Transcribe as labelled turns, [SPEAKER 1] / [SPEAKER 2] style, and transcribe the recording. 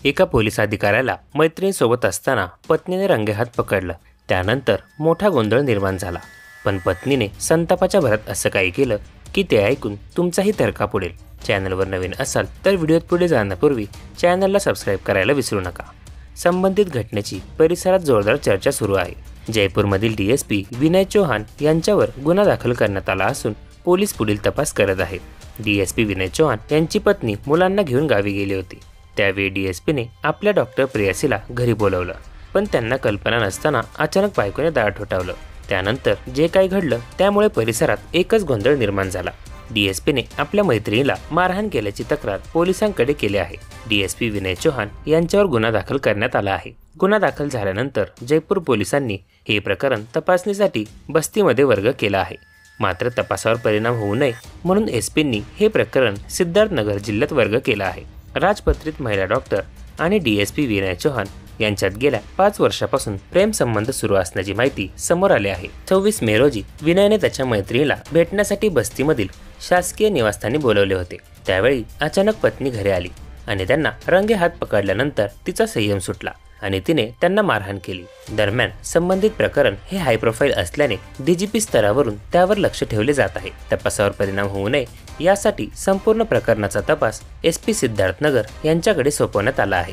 [SPEAKER 1] एका पोलीस अधिकाऱ्याला मैत्रिणीसोबत असताना पत्नीने रंगेहात पकडलं। त्यानंतर मोठा गोंधळ निर्माण झाला। पण पत्नीने संतापाच्या भरात असं काही केलं की ते ऐकून तुमचाही थरकाप उडेल। चॅनलवर नवीन असाल तर व्हिडिओत पुढे जाण्यापूर्वी चॅनलला सबस्क्राईब करायला विसरू नका। संबंधित घटनेची परिसरात जोरदार चर्चा सुरू आहे। जयपूरमधील डीएसपी विनय चौहान यांच्यावर गुन्हा दाखल करण्यात आला असून पोलीस पुढील तपास करत आहेत। डीएसपी विनय चौहान यांची पत्नी मुलांना घेऊन गावी गेली होती। त्यावेळी डीएसपीने आपल्या डॉक्टर प्रेयसीला घरी बोलावलं, पण त्यांना कल्पना नसताना अचानक बायकोने दार ठोठावलं। त्यानंतर जे काही घडलं त्यामुळे परिसरात एकच गोंधळ निर्माण झाला। डीएसपीने आपल्या मैत्रिणीला मारहाण केल्याची तक्रार पोलिसांकडे केली आहे। डीएसपी विनय चौहान यांच्यावर गुन्हा दाखल करण्यात आला आहे। गुन्हा दाखल झाल्यानंतर जयपूर पोलिसांनी हे प्रकरण तपासणीसाठी बस्तीमध्ये वर्ग केला आहे। मात्र तपासावर परिणाम होऊ नये म्हणून एसपींनी हे प्रकरण सिद्धार्थनगर जिल्ह्यात वर्ग केलं आहे। राजपत्रित महिला डॉक्टर आणि डीएसपी विनय चौहान यांच्यात गेल्या 5 वर्षापासून प्रेम संबंध सुरू असण्याची माहिती समोर आली आहे। 26 मे रोजी विनयने त्याच्या मैत्रिणीला भेटण्यासाठी बस्तीमधील शासकीय निवासस्थानी बोलवले होते। त्यावेळी अचानक पत्नी घरी आली आणि त्यांना रंगेहात पकडल्यानंतर तिचा संयम सुटला आणि तिने त्यांना मारहाण केली। दरम्यान संबंधित प्रकरण हे हाय प्रोफाईल असल्याने डीजीपी स्तरावरून त्यावर लक्ष ठेवले जात आहे। तपासावर परिणाम होऊ नये यासाठी संपूर्ण प्रकरणाचा तपास एसपी सिद्धार्थनगर यांच्याकडे सोपवण्यात आला आहे।